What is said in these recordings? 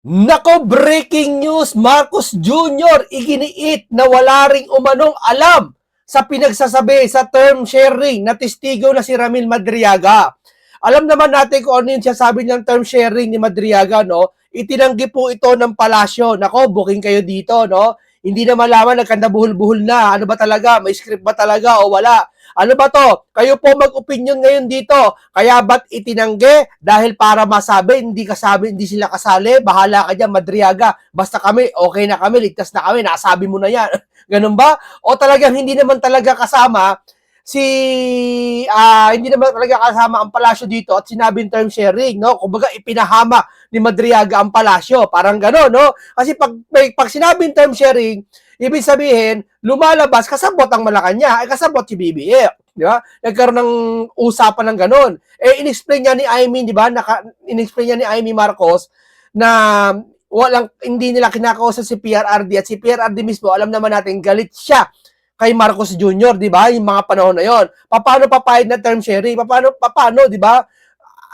Nako, breaking news! Marcos Jr. iginiit na wala ring umanong alam sa pinagsasabi sa term sharing na testigo na si Ramil Madriaga. Alam naman natin kung ano yung sasabi ng term sharing ni Madriaga, no? Itinanggi po ito ng palasyo. Nako, booking kayo dito, no? Hindi na malaman, nagkandabuhol-buhol na. Ano ba talaga? May script ba talaga o wala? Ano ba to? Kayo po mag-opinion ngayon dito. Kaya ba't itinanggi? Dahil para masabi, hindi sila kasali. Bahala ka dyan, Madriaga. Basta kami, okay na kami, ligtas na kami, nasabi mo na yan. Ganun ba? O talagang hindi naman talaga kasama hindi naman talaga kasama ang palasyo dito at sinabing term sharing, no? Kumbaga ipinahama ni Madriaga ang palasyo, parang gano'n, no? Kasi pag sinabing term sharing, ibig sabihin, lumalabas kasabot ang Malacanang, kasabot si BBM, di ba? Nagkaroon ng usapan ng gano'n. In-explain niya ni Amy, di ba? In-explain niya ni Amy Marcos na hindi nila kinakausap si PRRD at si PRRD mismo, alam naman natin, galit siya kay Marcos Jr., di ba? Yung mga panahon na yon. Paano papayad na term sharing? Paano, di ba?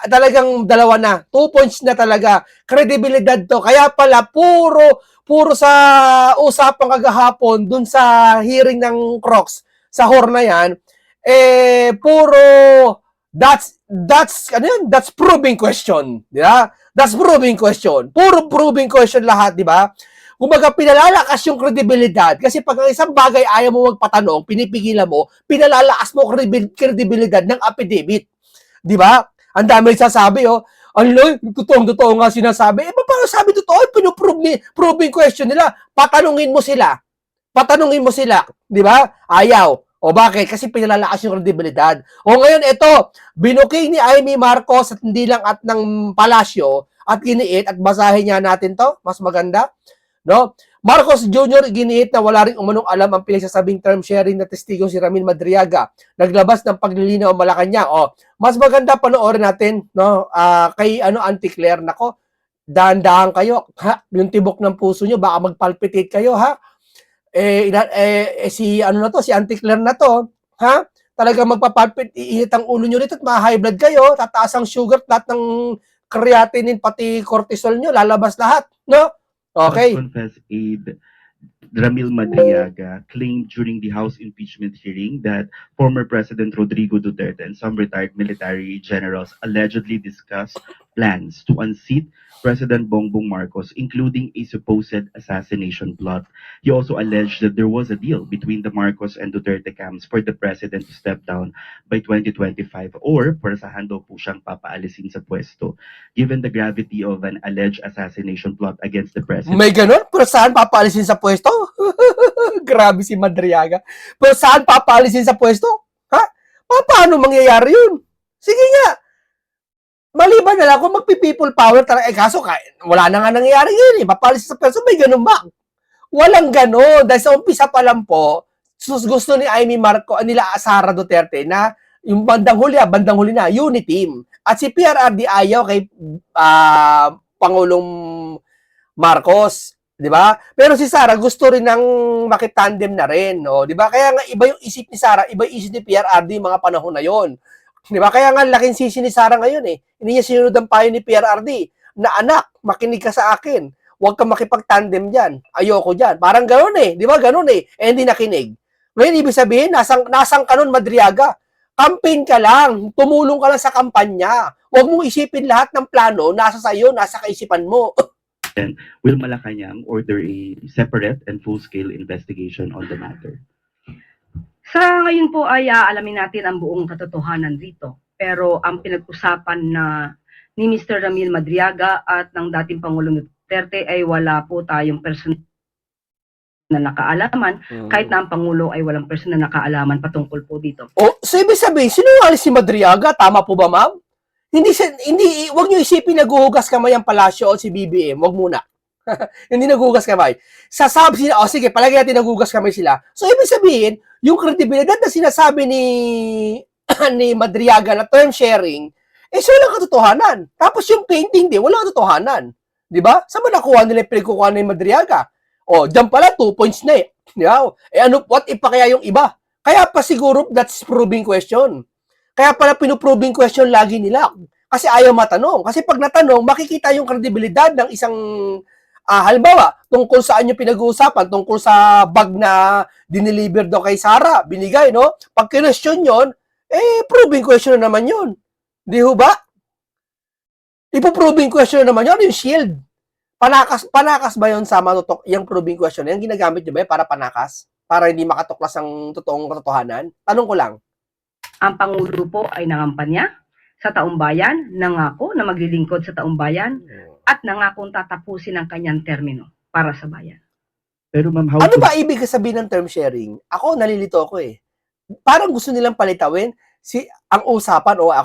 Talagang dalawa na. 2 points na talaga. Kredibilidad to. Kaya pala, puro sa usapang kagahapon, dun sa hearing ng Crocs, sa HOR na yan, puro, that's proving question. Di ba? That's proving question. Puro proving question lahat, di ba? Kumbaga, pinalalakas yung kredibilidad. Kasi pag ang isang bagay ayaw mo magpatanong, pinipigilan mo, pinalalakas mo kredibilidad ng affidavit. Di ba? Ang dami nagsasabi, oh. Ano, totoong nga sinasabi. Paano sabi totoo? Proving question nila. Patanungin mo sila. Di ba? Ayaw. O bakit? Kasi pinalalakas yung kredibilidad. O ngayon, ito, binuking ni Amy Marcos at hindi lang at ng palasyo at giniit at basahin niya natin to. Mas maganda. No? Marcos Jr. giniit na wala ring umanong alam ang pinagsasabing term sharing na testigo si Ramil Madriaga. Naglabas ng paglilinaw ang Malacanang. Mas maganda panoorin natin, no? Kay Auntie Claire, nako, dahan-dahan kayo. Ha? Yung tibok ng puso nyo, baka magpalpitate kayo, ha? Si Auntie Claire na to, ha? Talaga magpapalpit, iinit ang ulo nyo rito at ma-high blood kayo, tataas ang sugar, lahat ng creatinine, pati cortisol nyo, lalabas lahat, no? Okay. Confess aide Ramil Madriaga claimed during the House impeachment hearing that former President Rodrigo Duterte and some retired military generals allegedly discussed plans to unseat President Bongbong Marcos, including a supposed assassination plot. He also alleged that there was a deal between the Marcos and Duterte camps for the president to step down by 2025 or parasahan daw po siyang papaalisin sa pwesto. Given the gravity of an alleged assassination plot against the president. May ganun? Pero saan papaalisin sa pwesto? Grabe si Madriaga. Pero saan papaalisin sa pwesto? Ha? Paano mangyayari yun? Sige nga. Maliban na lang kung magpi-people power talaga. Kaso wala na nga nangyayari yun eh. Papaalisin sa pwesto, may ganun ba? Walang ganun. Dahil sa umpisa pa lang po, gusto ni Amy Marcos, nila Sara Duterte na yung bandang huli na, unity team. At si PRRD ayaw kay Pangulong Marcos, 'di ba? Pero si Sara gusto rin ng makitandem na rin, no? 'Di ba? Kaya nga iba yung isip ni Sara, iba yung isip ni PRRD mga panahon na 'yon. 'Di ba? Kaya nga laking sisi ni Sara ngayon eh. Hindi niya sinunod ang payo ni PRRD na anak, makinig ka sa akin. Huwag kang makipag-tandem diyan. Ayoko diyan. Parang ganoon eh, 'di ba? Ganoon eh. Hindi nakinig. Ngayon ibig sabihin, nasang kanon Madriaga. Campaign ka lang, tumulong ka lang sa kampanya. Huwag mong isipin lahat ng plano, nasa sayo, nasa kaisipan mo. And will Malacanang order a separate and full-scale investigation on the matter? Sa ngayon po ay aalamin natin ang buong katotohanan dito. Pero ang pinag-usapan na ni Mr. Ramil Madriaga at ng dating Pangulong Duterte ay wala po tayong personal na nakaalaman, kahit na ang Pangulo ay walang personal na nakaalaman patungkol po dito. So ibig sabihin, sinungaling si Madriaga? Tama po ba, ma'am? Wag niyo isipin naghuhugas kamay ang palasyo o si BBM. Wag muna. Hindi naghuhugas kamay. Sasabi sila, sige, palagi natin naghuhugas kamay sila. So ibig sabihin, yung kredibilidad na sinasabi ni Madriaga na term sharing, so walang katotohanan. Tapos yung painting din, walang katotohanan. Di ba? Saan ba nakuha nila yung pinagkukuha ni Madriaga? Diyan pala, 2 points na eh. Di ba? What if pa kaya yung iba? Kaya pa siguro, that's proving question. Kaya pala pinuproving question lagi nila. Kasi ayaw matanong. Kasi pag natanong, makikita yung kredibilidad ng isang halimbawa, tungkol saan yung pinag-uusapan, tungkol sa bag na dineliver daw kay Sara, binigay, no? Pag kinestyon yun, proving question na naman yun. Di ho ba? Ipoproving question na naman yun, yung shield. Panakas ba yun sa matutok, yung proving question na yan? Ginagamit nyo ba yun para panakas? Para hindi makatuklas ang totoong katotohanan? Tanong ko lang. Ang Pangulo po ay nangampanya sa taumbayan, nangako na maglilingkod sa taumbayan, at nangakong tatapusin ang kanyang termino para sa bayan. Pero ma'am, how Ano to- ba ibig sabihin ng term sharing? Ako, nalilito ako eh. Parang gusto nilang palitawin ang usapan o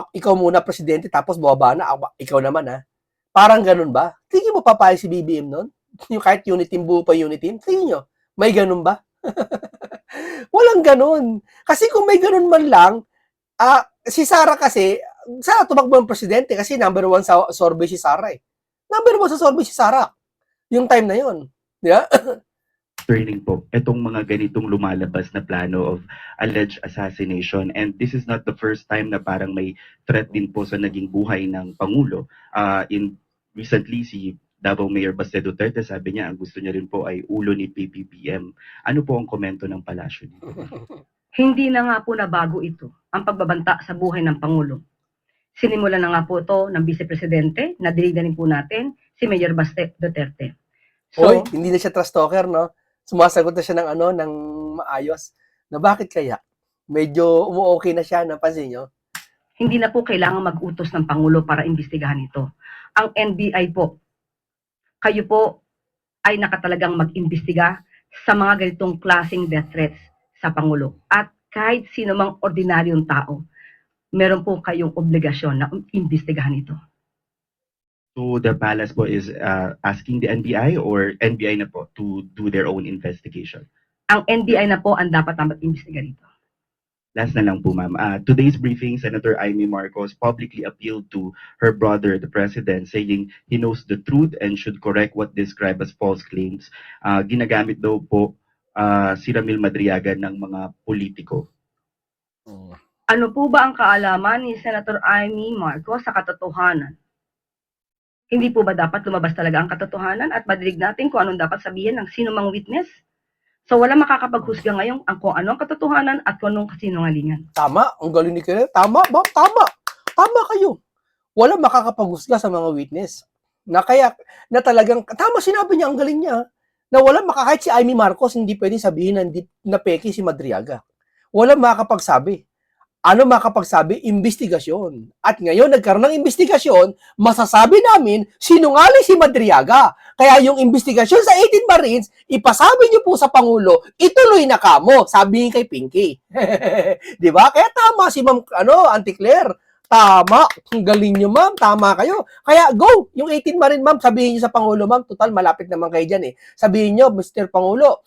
ikaw muna presidente tapos bumaba na ikaw naman ha. Parang ganun ba? Tingin mo papayag si BBM noon? Yung kahit unit team, buo pa unit team? Tingin nyo, may ganun ba? Walang ganun. Kasi kung may ganun man lang, si Sara kasi, sana tumakbo ng presidente kasi number 1 sa survey si Sara eh. Number 1 sa survey si Sara. Yung time na yun. Di ba? turning po itong mga ganitong lumalabas na plano of alleged assassination, and this is not the first time na parang may threat din po sa naging buhay ng Pangulo. Recently, si Davao Mayor Baste Duterte, sabi niya ang gusto niya rin po ay ulo ni PBBM. Ano po ang komento ng palasyo dito? Hindi na nga po na bago ito ang pagbabanta sa buhay ng Pangulo. Sinimulan na nga po ito ng Vice Presidente, nadinig na rin po natin, si Mayor Baste Duterte. Hoy, hindi na siya trust talker, no? Sumasagot na siya ng maayos. Na bakit kaya? Medyo umu-okay na siya, napansin nyo? Hindi na po kailangan mag-utos ng Pangulo para imbestigahan ito. Ang NBI po, kayo po ay nakatalagang mag-imbestiga sa mga ganitong klaseng death threats sa Pangulo. At kahit sino mang ordinaryong tao, meron po kayong obligasyon na imbestigahan ito. So the palace po is asking the NBI or NBI na po to do their own investigation? Ang NBI na po ang dapat na mag-imbestiga dito. Last na lang po, ma'am. Today's briefing, Senator Amy Marcos publicly appealed to her brother, the president, saying he knows the truth and should correct what described as false claims. Ginagamit daw po si Ramil Madriaga ng mga politiko. Ano po ba ang kaalaman ni Senator Amy Marcos sa katotohanan? Hindi po ba dapat lumabas talaga ang katotohanan at madinig natin kung anong dapat sabihin ng sino mang witness? So wala makakapaghusga ngayon kung ano ang katotohanan at kung anong kasinungalingan. Tama, ang galing ni Kenneth. Tama, ma'am, tama. Tama kayo. Wala makakapaghusga sa mga witness. Na talagang, tama sinabi niya, ang galing niya. Na wala kahit si Amy Marcos, hindi pwedeng sabihin na peke si Madriaga. Wala makakapagsabi. Ano makakapagsabi? Investigasyon. At ngayon, nagkaroon ng investigasyon, masasabi namin, sinungaling si Madriaga. Kaya yung investigasyon sa 18 Marines, ipasabi niyo po sa Pangulo, ituloy na kamo, sabi kay Pinky. Di ba? Kaya tama si Ma'am, Auntie Claire. Tama. Ang galing niyo, ma'am. Tama kayo. Kaya go. Yung 18 Marine, ma'am, sabihin niyo sa Pangulo, ma'am, total, malapit naman kayo dyan eh. Sabihin niyo, Mr. Pangulo,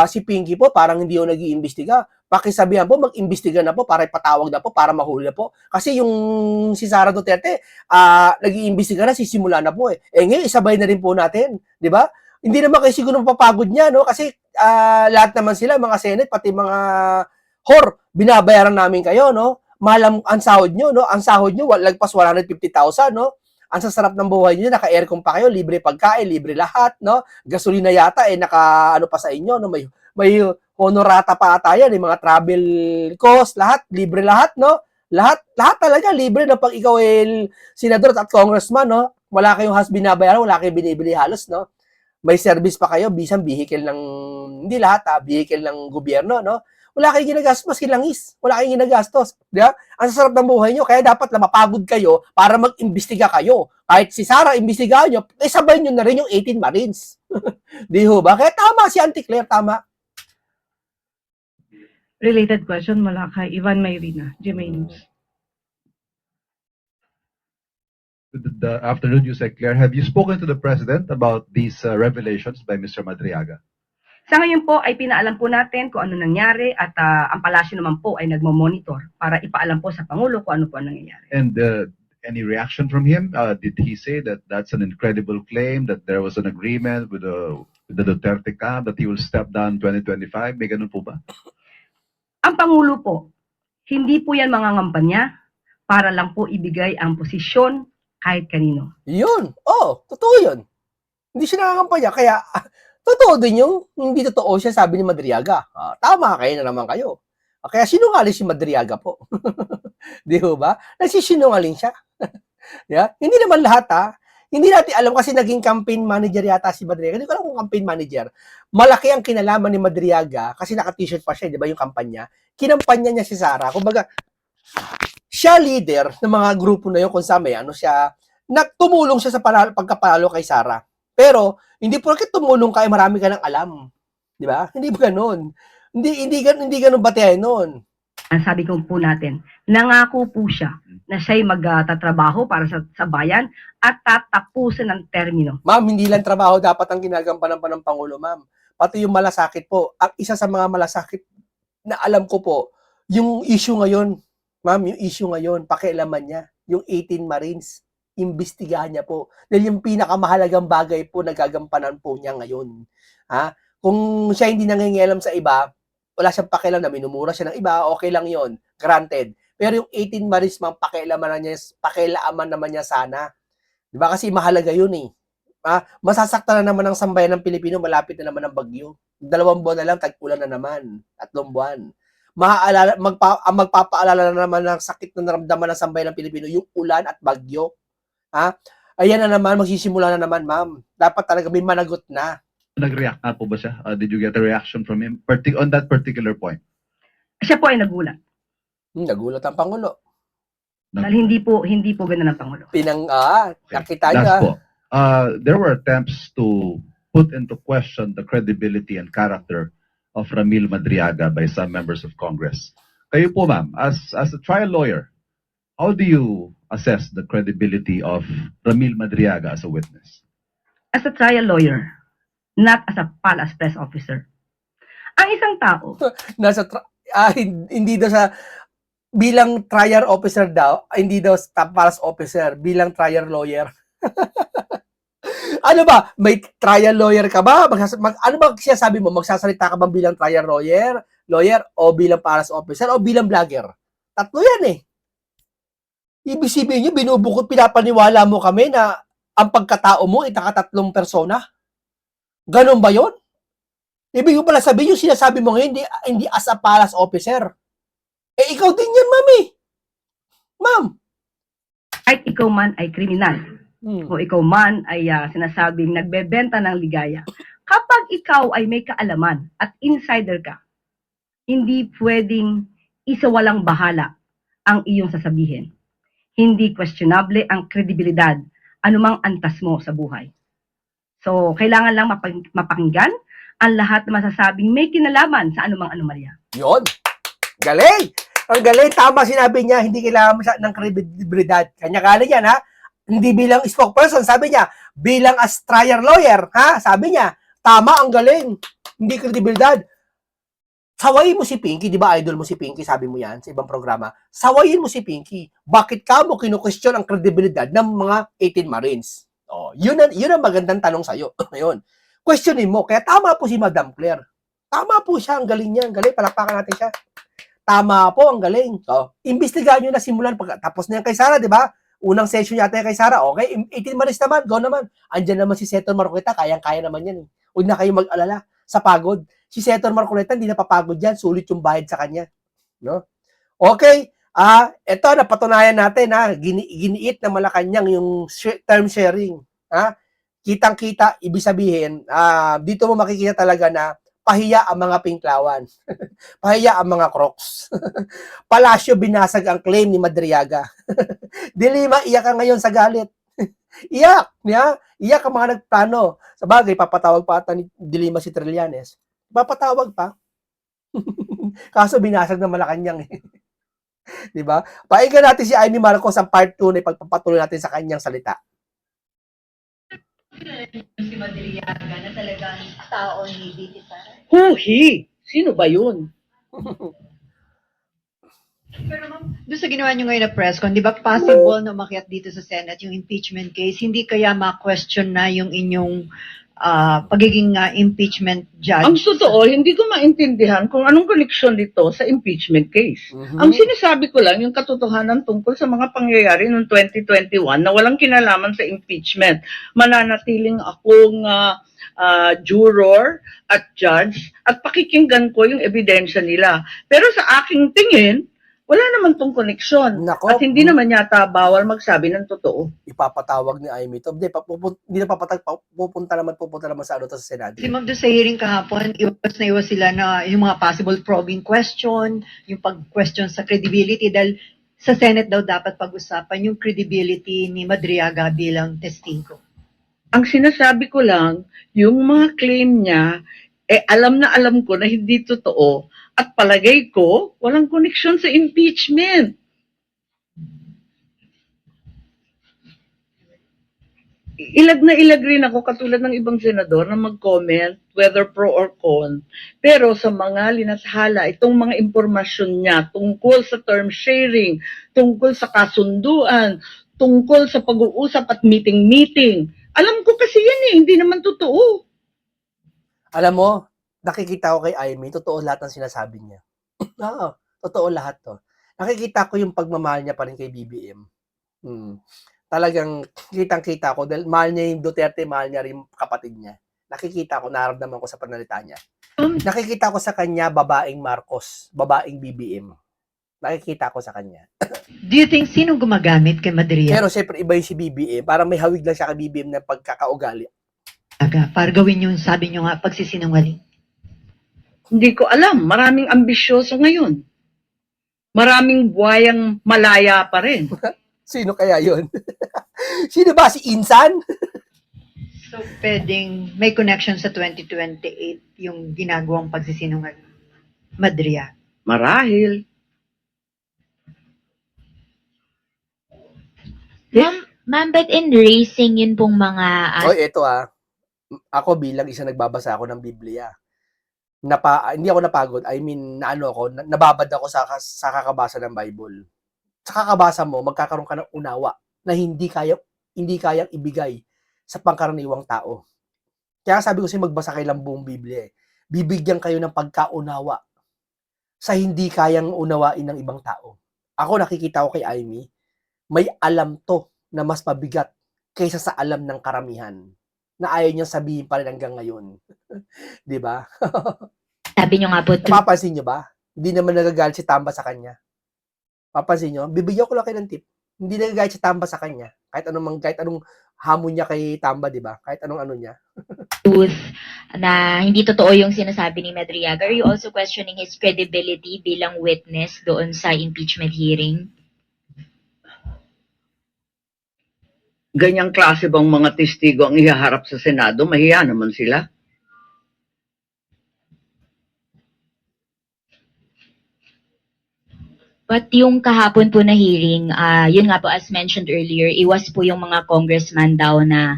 si Pinky po, parang hindi yung nag-iimbestiga. Pakisabihan po, mag-imbestiga na po para ipatawag na po, para mahuli na po. Kasi yung si Sara Duterte, nag-iimbestiga na, sisimula na po eh. Ngayon, isabay na rin po natin. Di ba? Hindi naman kayo siguro mapapagod niya, no? Kasi lahat naman sila, mga Senate, pati mga binabayaran namin kayo, no? Malam ang sahod nyo, no? Ang sahod nyo, lagpas 150,000, no? Ang sasarap ng buhay nyo, naka-aircon pa kayo, libre pagkain, libre lahat, no? Gasolina yata, naka-ano pa sa inyo, no? May honorata pa ata yan, mga travel cost, lahat, libre lahat, no? Lahat talaga, libre na pag ikaw senador at congressman, no? Wala kayong binabayaran, wala kayong binibili halos, no? May service pa kayo, bisang vehicle ng, hindi lahat, vehicle ng gobyerno, no? Wala kayong ginagastos, maski langis. Wala kayong ginagastos. Di ba? Ang sarap ng buhay nyo, kaya dapat na mapagod kayo para mag-imbestiga kayo. Kahit si Sara, imbestigahan nyo, sabay nyo na rin yung 18 Marines. Di ho ba? Kaya tama si Auntie Claire, tama. Related question mula kay Ivan Mayrina, GMA News. Good afternoon, Yusek Claire. Have you spoken to the President about these revelations by Mr. Madriaga? Sa ngayon po ay pinaalam po natin kung ano nangyari at ang palasyo naman po ay nagmo-monitor para ipaalam po sa Pangulo kung ano po ang nangyayari. And any reaction from him? Did he say that that's an incredible claim, that there was an agreement with the Duterte camp, that he will step down 2025? May ganun po ba? Ang Pangulo po, hindi po yan mangangampanya para lang po ibigay ang posisyon kahit kanino. Yun. Oh, totoo yun. Hindi siya nakakampanya. Kaya, totoo din yung hindi totoo siya, sabi ni Madriaga. Tama kayo na naman kayo. Kaya sinungaling si Madriaga po. Di ba? Nagsisinungaling siya. Yeah? Hindi naman lahat Hindi natin alam kasi naging campaign manager yata si Madriaga. Hindi ko alam kung campaign manager. Malaki ang kinalaman ni Madriaga kasi naka-t-shirt pa siya, di ba yung kampanya? Kinampanya niya si Sara. Kumbaga, siya leader ng mga grupo na yun kung sa may siya, tumulong siya sa pagkapalo kay Sara. Pero, hindi porket tumulong ka, marami ka nang alam. Di ba? Hindi ba ganun? Hindi ganun batehan nun. Ang sabi ko po natin, nangako po siya na siya'y magtatrabaho para sa bayan at tatapusin ang termino. Ma'am, hindi lang trabaho dapat ang ginagampanan pa ng Pangulo, ma'am. Pati yung malasakit po. Ang isa sa mga malasakit na alam ko po, yung issue ngayon, ma'am, yung issue ngayon, pakialaman niya, yung 18 Marines, imbestigahan niya po. Dahil yung pinakamahalagang bagay po na gagampanan po niya ngayon. Kung siya hindi nangingialam sa iba, wala siyang pakialam na minumura siya ng iba, okay lang yon, granted. Pero yung 18 Marines, ma'am, pakialaman naman niya sana. Di ba? Kasi mahalaga yun eh. Masasaktan na naman ang sambayan ng Pilipino, malapit na naman ang bagyo. 2 buwan na lang, tag-ulan na naman. 3 buwan. Magpapaalala na naman ng sakit na naramdaman ng sambayan ng Pilipino, yung ulan at bagyo. Ayan na naman, magsisimula na naman, ma'am. Dapat talaga may managot na. Nag-react nga po ba siya? Did you get a reaction from him on that particular point? Siya po ay nagulat. Nagulat ang Pangulo. Dahil hindi po ganun ang Pangulo. Nakita Last niya. po. There were attempts to put into question the credibility and character of Ramil Madriaga by some members of Congress. Kayo po, ma'am, as a trial lawyer, how do you assess the credibility of Ramil Madriaga as a witness? As a trial lawyer, not as a palace press officer. Ang isang tao, Hindi daw sa bilang trial officer daw, hindi daw palace officer, bilang trial lawyer. Ano ba? May trial lawyer ka ba? Ano ba siya sabi mo? Magsasalita ka ba bilang trial lawyer o bilang palace officer o bilang vlogger? Tatlo yan eh. Ibig sabihin nyo, binubukod, pinapaniwala mo kami na ang pagkatao mo ay nakatatlong persona? Ganon ba yon? Ibig mo pala sabihin yung sinasabi mo ngayon, hindi as a palace officer. Ikaw din yan, mami. Ma'am. kahit ikaw man ay kriminal, o ikaw man ay sinasabing nagbebenta ng ligaya, kapag ikaw ay may kaalaman at insider ka, hindi pwedeng isawalang bahala ang iyong sasabihin. Hindi questionable ang kredibilidad anumang antas mo sa buhay. So, kailangan lang mapakinggan ang lahat na masasabing may kinalaman sa anumang anomalya. Yon. Galing. Ang galing. Tama sinabi niya, hindi kailangan ng kredibilidad. Kanya-kanya yan, Hindi bilang spokesperson, sabi niya. Bilang as trial lawyer, Sabi niya. Tama, ang galing. Hindi kredibilidad. Sawayin mo si Pinky, di ba idol mo si Pinky, sabi mo yan sa ibang programa. Sawayin mo si Pinky. Bakit ka mo kinu-question ang kredibilidad ng mga 18 Marines? Yun ang magandang tanong sa'yo. Ngayon, questionin mo. Kaya tama po si Madam Claire. Tama po siya, ang galing niya. Ang galing, palakpakan natin siya. Tama po, ang galing. Imbestigahan nyo na simulan. Tapos na yan kay Sara, di ba? Unang session yata kay Sara. Okay, 18 Marines naman, go naman. Andyan naman si Senator Marcoleta, kayang-kaya naman yan. Huwag na kayo mag-alala sa pagod. Si Senator Marcoleta, hindi na papagod yan. Sulit yung bayad sa kanya. No? Okay, ito, napatunayan natin, giniit ng Malacanang yung term sharing. Kitang-kita, ibig sabihin, dito mo makikita talaga na pahiya ang mga pinklawan. Pahiya ang mga Crocs. Palasyo binasag ang claim ni Madriaga. Dilima, iyak ka ngayon sa galit. Iyak! Iyak ang mga nagplano. Sa bagay, papatawag pa ata ni Dilima si Trillanes. Papatawag pa. Kaso binasag ng Malacanang eh. Diba? Painggan natin si Amy Marcos ang part 2 na ipagpapatuloy natin sa kanyang salita. Si Madriaga na talagang tao ni Diti Sara. Huhi! Sino ba yun? Pero ma'am, doon sa ginawa nyo ngayon na press con, di ba possible na umakyat dito sa Senate yung impeachment case, hindi kaya ma-question na yung inyong pagiging impeachment judge. Ang totoo, hindi ko maintindihan kung anong koneksyon nito sa impeachment case. Mhm. Ang sinasabi ko lang yung katotohanan tungkol sa mga pangyayari noong 2021 na walang kinalaman sa impeachment. Mananatiling akong juror at judge at pakikinggan ko yung ebidensya nila. Pero sa aking tingin, wala naman tong koneksyon. Nako. At hindi naman yata bawal magsabi ng totoo. Ipapatawag ni Amy to. Hindi, hindi na pupunta naman sa ano to sa Senado. Si Ma'am doon sa hearing kahapon, iwas sila na yung mga possible probing question, yung pag-question sa credibility dahil sa Senate daw dapat pag-usapan yung credibility ni Madriaga bilang testigo. Ang sinasabi ko lang, yung mga claim niya, alam na alam ko na hindi totoo at palagay ko, walang koneksyon sa impeachment. Ilag na ilag rin ako katulad ng ibang senador na mag-comment whether pro or con. Pero sa mga linathala, itong mga impormasyon niya tungkol sa term sharing, tungkol sa kasunduan, tungkol sa pag-uusap at meeting-meeting. Alam ko kasi yan hindi naman totoo. Alam mo, nakikita ko kay Amy, totoo lahat ng sinasabi niya. Oo, totoo lahat to. Nakikita ko yung pagmamahal niya pa rin kay BBM. Talagang kitang-kita ko dahil mahal niya yung Duterte, mahal niya rin kapatid niya. Nakikita ko, nararamdaman ko sa pananalita niya. Nakikita ko sa kanya babaeng Marcos, babaeng BBM. Nakikita ko sa kanya. Do you think sinong gumagamit kay Madriaga Pero siyempre iba yung si BBM, parang may hawig lang siya kay BBM na pagkakaugali. para gawin yung sabi nyo nga pagsisinungaling? Hindi ko alam. Maraming ambisyoso ngayon. Maraming buhayang malaya pa rin. Sino kaya yun? Sino ba? Si Insan? So, pwedeng may connection sa 2028 yung ginagawang pagsisinungaling. Madriaga. Marahil. Ma'am, but in racing, yun pong mga... Oy, eto ako bilang isang nagbabasa ako ng Biblia. Hindi ako napagod. I mean, nababad ako sa kakabasa ng Bible. Sa kakabasa mo, magkakaroon ka ng unawa na hindi kayang ibigay sa pangkaraniwang tao. Kaya sabi ko sa'yo, magbasa kayo ng buong Biblia. Bibigyan kayo ng pagkaunawa sa hindi kayang unawain ng ibang tao. Ako nakikita ko kay Amy, may alam to na mas mabigat kaysa sa alam ng karamihan na ayaw niyang sabihin pa rin hanggang ngayon. Di ba? Sabi nyo nga po, Napapansin niyo ba? Hindi naman nagagalit si Tamba sa kanya. Papansin niyo? Bibigyan ko lang kayo ng tip. Hindi nagagalit si Tamba sa kanya. Kahit anong hamon niya kay Tamba, di ba? Kahit anong ano niya. truth na hindi totoo yung sinasabi ni Madriaga. Are you also questioning his credibility bilang witness doon sa impeachment hearing? Ganyang klase bang mga testigo ang ihaharap sa Senado? Mahiya naman sila. But yung kahapon po na hearing, yun nga po as mentioned earlier, iwas po yung mga congressman daw na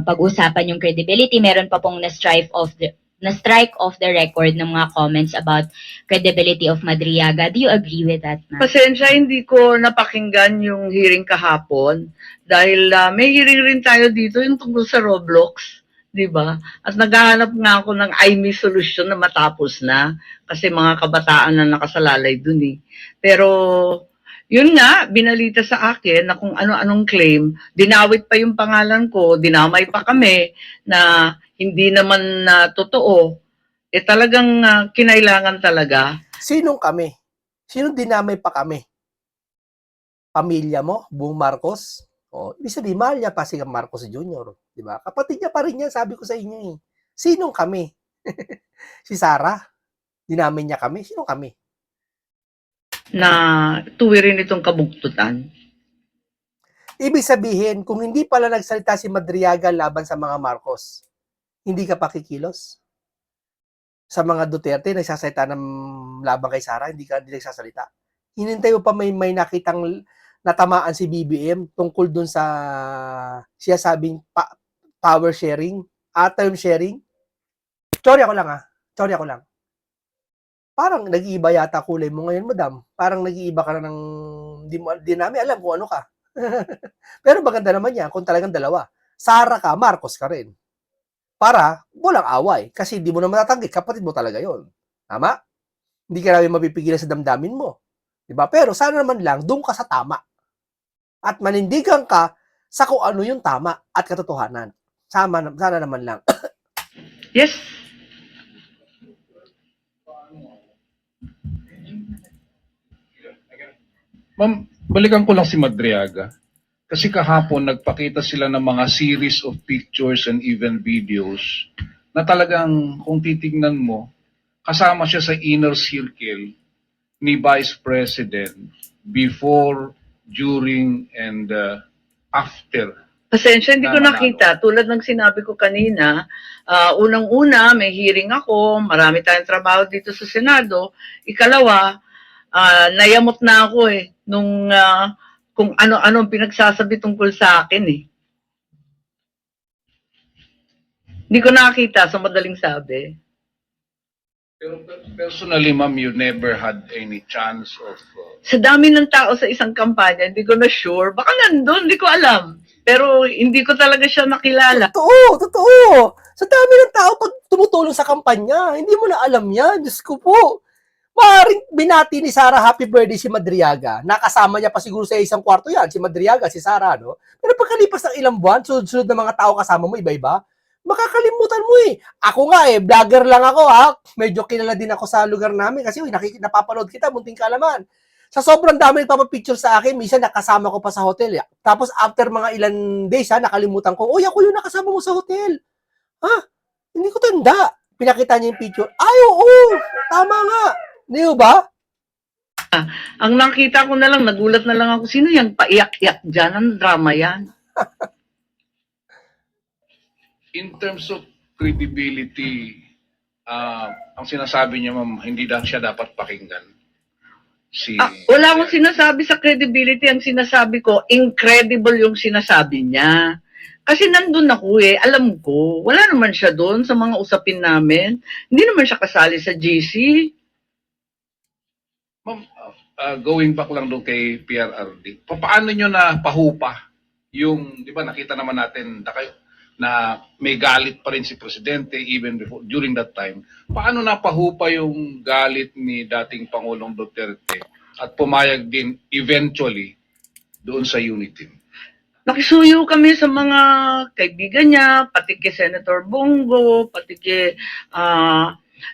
pag-usapan yung credibility. Meron pa pong na-strike off the record ng mga comments about credibility of Madriaga. Do you agree with that, ma'am? Pasensya, hindi ko napakinggan yung hearing kahapon dahil may hearing rin tayo dito yung tungkol sa Roblox, di ba? At naghahanap nga ako ng IME solution na matapos na kasi mga kabataan na nakasalalay dun eh. Pero yun nga, binalita sa akin na kung ano-anong claim, dinawit pa yung pangalan ko, dinamay pa kami na hindi naman totoo. Talagang kinailangan talaga. Sinong kami? Sinong dinamay pa kami? Pamilya mo? Buong Marcos? Ibig sabihin, mahal niya pa si Marcos Jr. Di ba? Kapatid niya pa rin yan, sabi ko sa inyo eh. Sinong kami? Si Sarah? Dinamay niya kami? Sinong kami? Na tuwirin itong kabugtutan. Ibig sabihin, kung hindi pala nagsalita si Madriaga laban sa mga Marcos, hindi ka pa kikilos? Sa mga Duterte, nagsasalita ng laban kay Sara, hindi nagsasalita. Hinintay mo pa may nakitang natamaan si BBM tungkol dun sa siya sabing power sharing, term sharing. Chorya ko lang. Parang nag-iiba yata kulay mo ngayon, madam. Parang nag-iiba ka na ng di namin alam kung ano ka. Pero maganda naman yan kung talagang dalawa. Sara ka, Marcos ka rin. para walang away. Kasi hindi mo na matatanggi, kapatid mo talaga yon. Tama? Hindi ka namin mapipigilan sa damdamin mo. Diba? Pero sana naman lang, doon ka sa tama. At manindigan ka sa kung ano yung tama at katotohanan. Sana naman lang. Yes. Ma'am, balikan ko lang si Madriaga. Kasi kahapon nagpakita sila ng mga series of pictures and even videos na talagang kung titignan mo, kasama siya sa inner circle ni Vice President before, during, and after. Pasensya, hindi ko Tama na, nakita. Tulad ng sinabi ko kanina, unang-una, may hearing ako, marami tayong trabaho dito sa Senado. Ikalawa, nayamot na ako nung kung ano-ano ang pinagsasabi tungkol sa akin Hindi ko nakita sa madaling sabi. Pero personally, ma'am, you never had any chance of... Sa dami ng tao sa isang kampanya, hindi ko na sure. Baka nandun, hindi ko alam. Pero hindi ko talaga siya nakilala. Totoo. Sa dami ng tao pag tumutulong sa kampanya, hindi mo na alam yan. Diyos ko po. Maaaring binati ni Sara happy birthday si Madriaga. Nakasama niya pa siguro sa isang kwarto yan, si Madriaga, si Sara, no? Pero pagkalipas ng ilang buwan, sunod-sunod na mga tao kasama mo, iba-iba, makakalimutan mo Ako nga vlogger lang ako Medyo kilala din ako sa lugar namin kasi napapanood kita, munting kalaman. Sa sobrang dami nagpapapicture sa akin, minsan nakasama ko pa sa hotel. Tapos after mga ilan days nakalimutan ko, ako yung nakasama mo sa hotel. Hindi ko tanda. Pinakita niya yung picture. Ay, oo, tama nga. Di ba? Ang nakita ko na lang, nagulat na lang ako, sino yung paiyak-iyak dyan? Ang drama yan. In terms of credibility, ang sinasabi niya, ma'am, hindi siya dapat pakinggan. Wala akong sinasabi sa credibility. Ang sinasabi ko, incredible yung sinasabi niya. Kasi nandun ako alam ko. Wala naman siya doon sa mga usapin namin. Hindi naman siya kasali sa GC. Ma'am, going back lang doon kay PRRD, paano nyo na pahupa yung, di ba nakita naman natin na may galit pa rin si Presidente even before, during that time. Paano na pahupa yung galit ni dating Pangulong Duterte at pumayag din eventually doon sa unity? Nakisuyo kami sa mga kaibigan niya, pati kay Senator Bongo, pati kay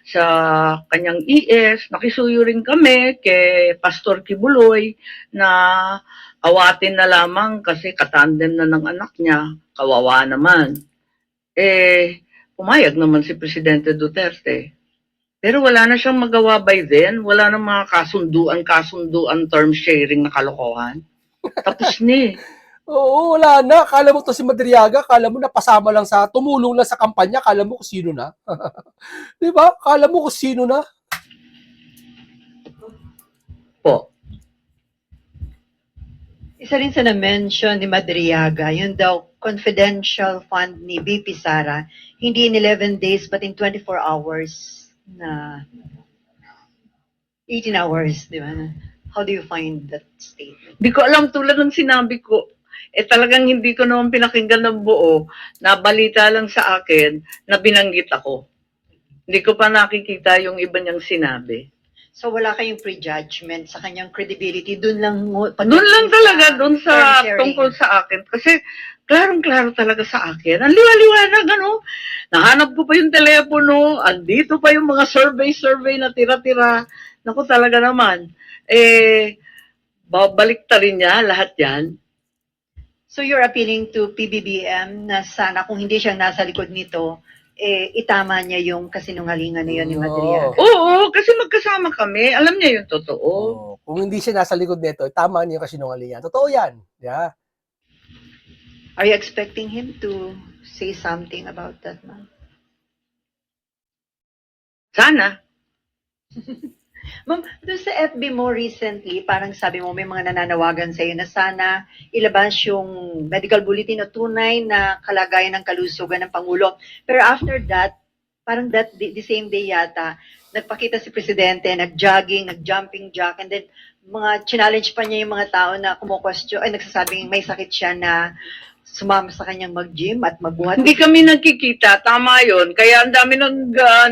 sa kanyang ES, nakisuyo rin kami kay Pastor Kibuloy na awatin na lamang kasi katandem na ng anak niya, kawawa naman. Pumayag naman si Presidente Duterte. Pero wala na siyang magawa by then, wala na mga kasunduan, term sharing na kalokohan. Tapos ni. Oo, wala na. Kala mo to si Madriaga, kala mo napasama lang tumulong lang sa kampanya, kala mo kung sino na. Di ba? Kala mo kung sino na. Po. Isa rin sa na-mention ni Madriaga, yun daw confidential fund ni VP Sara, hindi in 11 days but in 24 hours na 18 hours, di ba? How do you find that statement? Di ko alam, tulad ng sinabi ko, talagang hindi ko naman pinakinggan ng buo, nabalita lang sa akin na binanggit ako. Hindi ko pa nakikita yung iba niyang sinabi. So wala kayong prejudgment sa kanyang credibility, doon lang Doon lang talaga, doon sa sharing. tungkol sa akin. Kasi klarong-klaro talaga sa akin. Ang liwa-liwanag, Nahanap ko pa yung telepono, andito pa yung mga survey na tira-tira. Naku talaga naman. Babalik ta rin niya lahat yan. So you're appealing to PBBM na sana kung hindi siya nasa likod nito, itama niya yung kasinungalingan na yun ni Madriaga. Oo, kasi magkasama kami. Alam niya yung totoo. Kung hindi siya nasa likod nito, tama niya yung kasinungalingan. Totoo yan. Yeah. Are you expecting him to say something about that, ma'am? Sana. Ma'am, doon sa FB mo recently, parang sabi mo may mga nananawagan sa'yo na sana ilabas yung medical bulletin o tunay na kalagayan ng kalusugan ng Pangulo. Pero after that, parang the same day yata, nagpakita si Presidente, nag-jogging, nag-jumping jack, and then challenge pa niya yung mga tao na nagsasabing may sakit siya na sumama sa kanyang mag-gym at magbuhat? Hindi kami nagkikita, tama yon. Kaya ang dami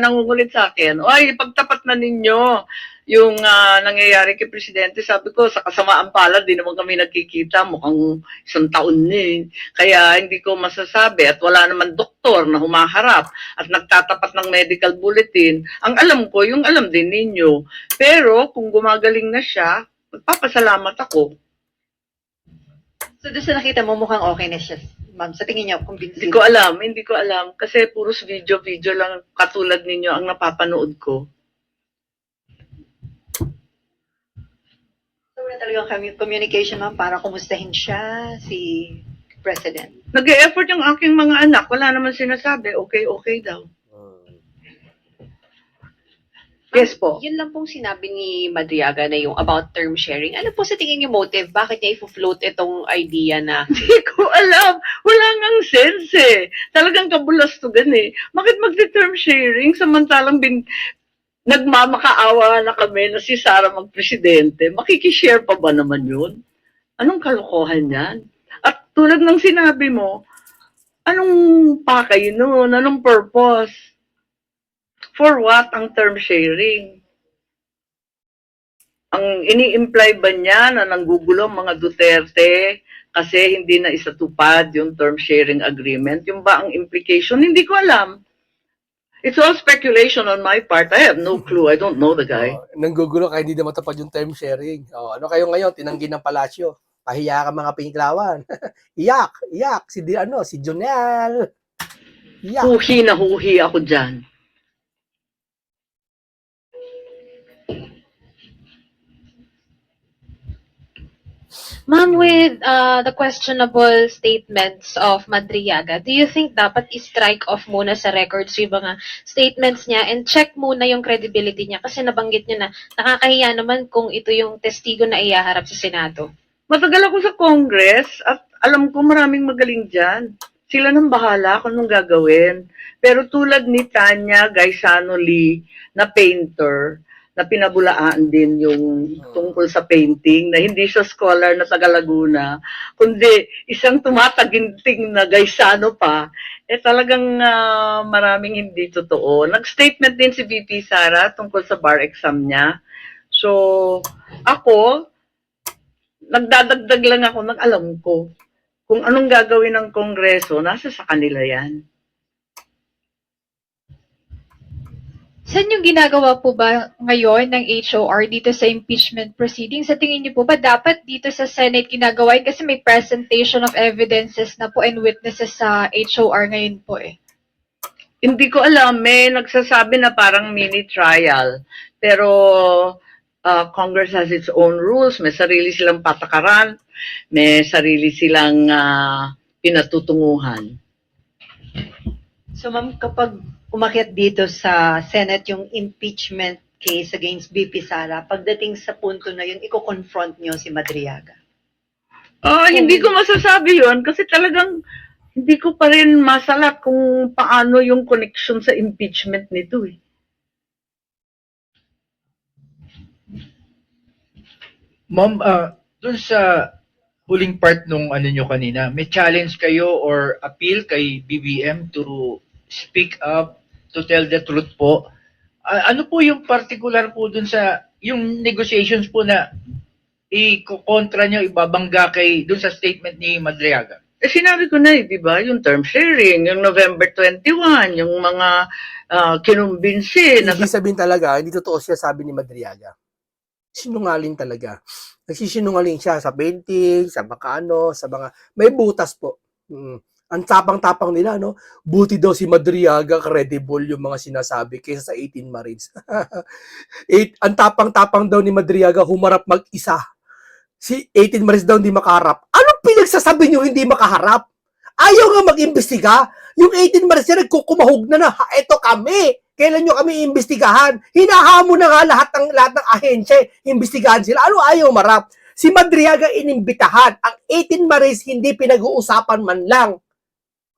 nangungulit sa akin. Ay, pagtapat na ninyo yung nangyayari kay Presidente. Sabi ko, sa kasamaan palad, di naman kami nagkikita. Mukhang isang taon na eh. Kaya hindi ko masasabi at wala naman doktor na humaharap at nagtatapat ng medical bulletin. Ang alam ko, yung alam din ninyo. Pero kung gumagaling na siya, magpapasalamat ako. So doon sa nakita mo, mukhang okay na siya. Ma'am, sa tingin niyo, Hindi ko alam. Kasi puros video lang katulad ninyo ang napapanood ko. So wala talagang communication, ma'am, para kumustahin siya, si President. Nag-e-effort yung aking mga anak. Wala naman sinasabi. Okay daw. Yes po. Yun lang pong sinabi ni Madriaga na yung about term sharing. Ano po sa tingin niyo motive? Bakit niya i-float itong idea na Hindi ko alam. Wala ngang sense eh. Talagang kabulastugan eh. Bakit magte-term sharing samantalang nagmamakaawa na kami na si Sara magpresidente? Makikishare pa ba naman yun? Anong kalokohan yan? At tulad ng sinabi mo, anong pakay nun? Anong purpose? For what ang term sharing? Ang ini-imply ba niya na nanggugulo ang mga Duterte kasi hindi na isatupad yung term sharing agreement? Yung ba ang implication? Hindi ko alam. It's all speculation on my part. I have no clue. I don't know the guy. Nanggugulo kaya hindi na matapad yung time sharing. Ano kayo ngayon? Tinanggi ng palasyo. Pahiya ka mga piniklawan. Iyak. Si Jonel. Iyak. Huhi na huhi ako dyan. Ma'am, with the questionable statements of Madriaga, do you think dapat i-strike off muna sa records yung mga statements niya and check muna yung credibility niya? Kasi nabanggit niya na nakakahiya naman kung ito yung testigo na iyaharap sa Senado. Matagal ako sa Congress at alam ko maraming magaling dyan. Sila nang bahala kung anong gagawin. Pero tulad ni Tanya Gaisano Lee na painter, na pinabulaan din yung tungkol sa painting, na hindi siya scholar na taga Laguna, kundi isang tumataginting na Gaisano pa, talagang maraming hindi totoo. Nag-statement din si VP Sara tungkol sa bar exam niya. So, ako, nagdadagdag lang ako ng alam ko. Kung anong gagawin ng Kongreso, nasa sa kanila yan. Saan yung ginagawa po ba ngayon ng HOR dito sa impeachment proceedings? Sa tingin niyo po ba dapat dito sa Senate ginagawa yun? Kasi may presentation of evidences na po and witnesses sa HOR ngayon po eh. Hindi ko alam, may nagsasabi na parang mini trial. Pero Congress has its own rules, may sarili silang patakaran, may sarili silang pinatutunguhan. So ma'am, kapag umakyat dito sa Senate yung impeachment case against VP Sara, pagdating sa punto na yun, i-confront nyo si Madriaga? Hindi ko masasabi yun kasi talagang hindi ko pa rin masalat kung paano yung connection sa impeachment nito eh. Ma'am, dun sa huling part nung ano nyo kanina, may challenge kayo or appeal kay BBM to speak up, to tell the truth po. Ano po yung particular po dun sa, yung negotiations po na i-kontra nyo, ibabangga kay dun sa statement ni Madriaga? Sinabi ko na di ba? Yung term sharing, yung November 21, yung mga kinumbinsi. Hindi sabihin talaga, hindi totoo siya sabi ni Madriaga. Sinungaling talaga. Nagsisinungaling siya sa painting, sa makano, sa mga... May butas po. Ang tapang-tapang nila, no? Buti daw si Madriaga, credible yung mga sinasabi kaysa sa 18 Marines. Ang tapang-tapang daw ni Madriaga, humarap mag-isa. Si 18 Marines daw hindi makaharap. Anong pinagsasabi nyo hindi makaharap? Ayaw nga mag-imbestiga. Yung 18 Marines na nagkukumahog na eto kami. Kailan nyo kami imbestigahan? Hinahamon na nga lahat ng ahensya. Imbestigahan sila. Ano ayaw marap? Si Madriaga inimbitahan. Ang 18 Marines hindi pinag-uusapan man lang.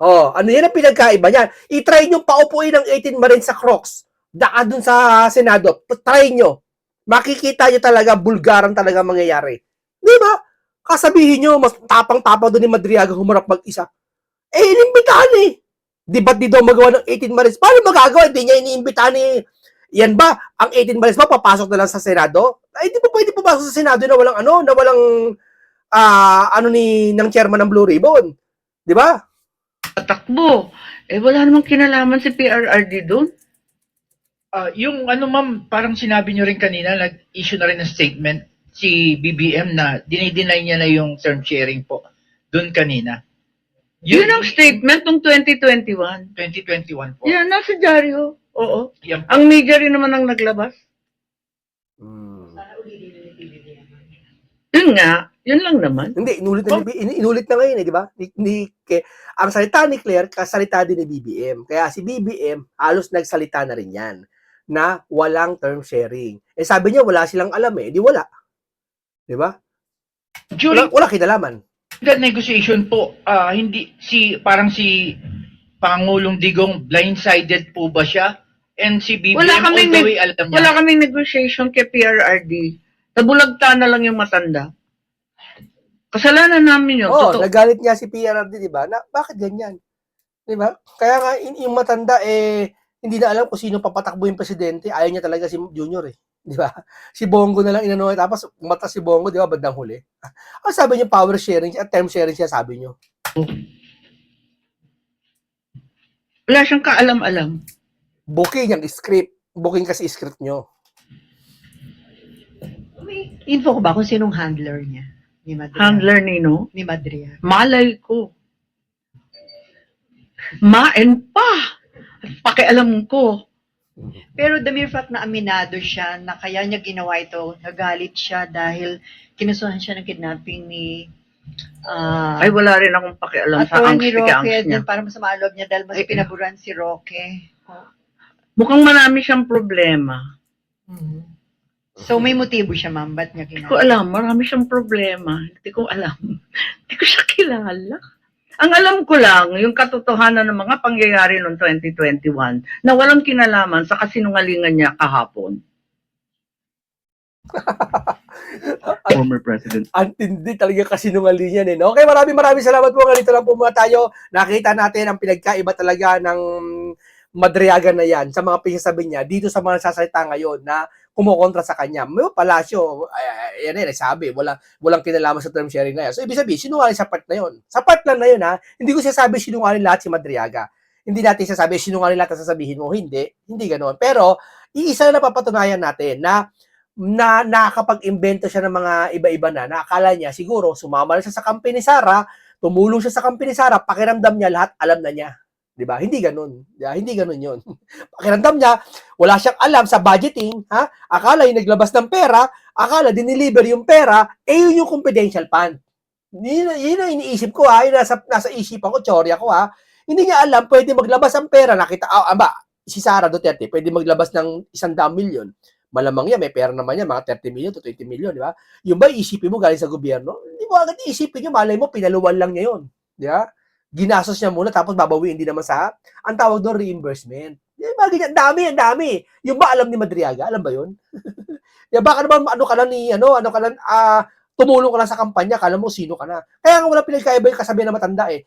Ano yan ang pinagkaiba niyan? I-try nyo paupuin ng 18 Marines sa Crocs. Daka dun sa Senado. Try nyo. Makikita nyo talaga, bulgaran talaga mangyayari. Di ba? Kasabihin nyo, mas tapang-tapang doon ni Madriaga humarap mag-isa. Eh, inimbitahan eh. Di ba't di daw magawa ng 18 Maris? Paano magagawa? Hindi niya iniimbitahan eh. Yan ba? Ang 18 Maris ba papasok na lang sa Senado? Ay, di ba pwede pumasok sa Senado na walang ano, na walang ng chairman ng Blue Ribbon. Di ba? Tatakbo. Eh, wala namang kinalaman si PRRD doon. Yung ano ma'am, parang sinabi nyo rin kanina, nag-issue na rin ng statement si BBM na dinideny niya na yung term sharing po doon kanina. Yun ang statement ng 2021. 2021 po. Yan, nasa dyaryo. Oo. Yan po. Ang media rin naman ang naglabas. Yun nga, yun lang naman. Hindi, inulit na ngayon eh, di ba? Ang salita ni Claire, kasalita din ni BBM. Kaya si BBM, halos nagsalita na rin yan na walang term sharing. Eh sabi niya, wala silang alam eh. Di wala. Di ba? During Wala kinalaman. that negotiation po, parang si Pangulong Digong blindsided po ba siya? And si BBM Wala kaming all the way alam niya. Wala kaming negotiation kay PRRD. Nabulagta na lang yung matanda. Kasalanan namin yun. Oo, Totoo. nagalit nga si PRRD, di ba? Na, bakit ganyan? Di ba? Kaya nga, yung matanda, hindi na alam kung sino papatakbo yung presidente. Ayaw niya talaga si Junior eh. Di ba? Si Bongo na lang inano. Tapos, umata si Bongo, di ba? Bandang huli. Ang sabi niyo, power sharing, term sharing siya, sabi niyo. Wala siyang kaalam-alam. Booking yung script. Booking kasi script niyo. Info ko ba kung sinong handler niya? Ni Madriaga? Handler nino. Ni Madriaga. Malay ko. Maen pa. At pakialam ko. Pero the mere fact na aminado siya na kaya niya ginawa ito, nagalit siya dahil kinusuhan siya ng kidnapping ni Ay, wala rin akong pakialam sa Attorney angst Roque niya. din para masama ang loob niya dahil mas pinaburan si Roque. Mukhang marami siyang problema. So may motibo siya, ma'am. Ba't niya Hindi ko ginawa? alam. Marami siyang problema. Hindi ko alam. Hindi ko siya kilala. Ang alam ko lang, yung katotohanan ng mga pangyayari noong 2021 na walang kinalaman sa kasinungalingan niya kahapon. Former President Antindi talaga kasinungaling yan eh. No? Okay, maraming salamat po. Ganito lang po muna tayo. Nakita natin ang pinagkaiba talaga ng Madriaga na yan sa mga pinagsasabi niya dito sa mga sasalita ngayon na kumukontra sa kanya. May Palacio, yan eh, sabi, walang kinalaman sa term sharing na yan. So, ibig sabihin, sinungaling sa part na yun. Sa part lang na yun, ha? Hindi ko sinasabi sinungaling lahat si Madriaga. Hindi natin sasabi sinungaling lahat ang sasabihin mo. Hindi ganoon. Pero, iisa na napapatunayan natin na nakakapag-invento siya ng mga iba-iba na akala niya, siguro, sumama na siya sa kampi ni Sara, tumulong siya sa kampi ni Sara, pakiramdam niya lahat, alam na niya. Diba? Hindi ganun. Hindi ganun yun. Pakiramdam niya, wala siyang alam sa budgeting, ha? Akala yung naglabas ng pera, akala dineliver yung pera, yun yung confidential fund. Yun ang iniisip ko, ha? Yun nasa isipan ko, teorya ko, ha? Hindi niya alam, pwede maglabas ang pera, nakita, si Sara Duterte, pwede maglabas ng 100 million. Malamang yan, may pera naman yan, mga 30 million to 20 million, di ba? Yung ba, isipin mo galing sa gobyerno? Hindi mo agad isipin nyo, malay mo, pinaluwan lang niya yun. Di ba? Ginastos niya muna, tapos babawiin din naman sa, ang tawag doon, reimbursement. Di ba, ganyan, ang dami. Yung ba alam ni Madriaga? Alam ba yun? Di ba, baka naman, tumulong ka lang sa kampanya, kala mo sino ka na. Kaya nga wala pinagkaiba yung kasabihan na matanda eh.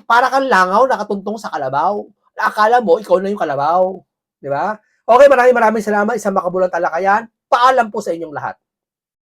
Para kang langaw, nakatuntong sa kalabaw. Akala mo, ikaw na yung kalabaw. Di ba? Okay, maraming salamat. Isang makabulang talakayan. Paalam po sa inyong lahat.